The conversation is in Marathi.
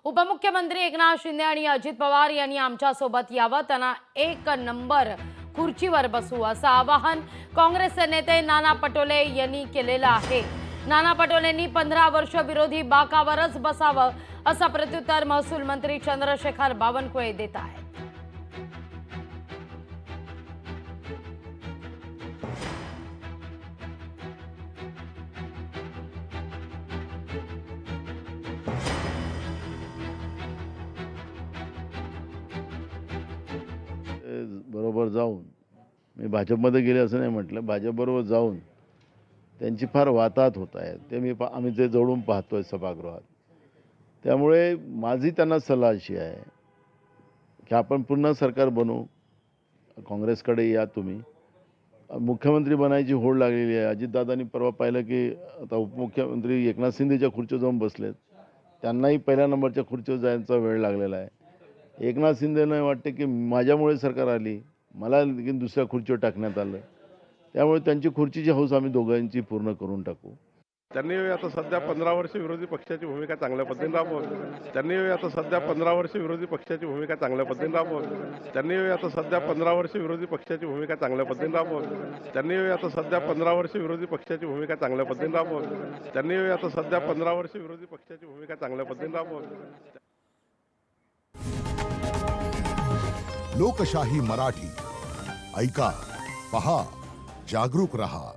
उपमुख्यमंत्री एकनाथ शिंदे आणि अजित पवार यांनी आमच्या सोबत यावं, त्यांना एक नंबर खुर्चीवर बसू असं आवाहन काँग्रेसचे नेते नाना पटोले यांनी केलेलं आहे। नाना पटोलेंनी 15 वर्ष विरोधी बाकावरच बसावं असं प्रत्युत्तर महसूल मंत्री चंद्रशेखर बावनकुळे देत आहेत। बरोबर जाऊन मी भाजपमध्ये गेले असं नाही म्हटलं, भाजपबरोबर जाऊन त्यांची फार वाताहत होत आहे ते आम्ही ते जवळून पाहतोय सभागृहात। त्यामुळे माझी त्यांना सल्ला अशी आहे की आपण पुन्हा सरकार बनवू, काँग्रेसकडे या तुम्ही। मुख्यमंत्री बनायची होड लागलेली आहे। अजितदादांनी परवा पाहिलं की आता उपमुख्यमंत्री एकनाथ शिंदेच्या खुर्चीवर जाऊन बसलेत, त्यांनाही पहिल्या नंबरच्या खुर्चीवर जायचा वेळ लागलेला आहे। एकनाथ शिंदेला वाटते की माझ्यामुळे सरकार आली, मला दुसऱ्या खुर्चीवर टाकण्यात आलं, त्यामुळे त्यांची खुर्चीची हौस आम्ही दोघांची पूर्ण करून टाकू। त्यांनी आता सध्या 15 वर्ष विरोधी पक्षाची भूमिका चांगल्या पद्धतीने राबवली। त्यांनी आता सध्या 15 वर्ष विरोधी पक्षाची भूमिका चांगल्या पद्धतीने राबवली। त्यांनी आता सध्या 15 वर्ष विरोधी पक्षाची भूमिका चांगल्या पद्धतीने राबवली। त्यांनी आता सध्या 15 वर्ष विरोधी पक्षाची भूमिका चांगल्या पद्धतीने राबवली। त्यांनी आता सध्या 15 वर्ष विरोधी पक्षाची भूमिका चांगल्या पद्धतीने राबवली। लोकशाही मराठी ऐका, पहा, जागरूक रहा।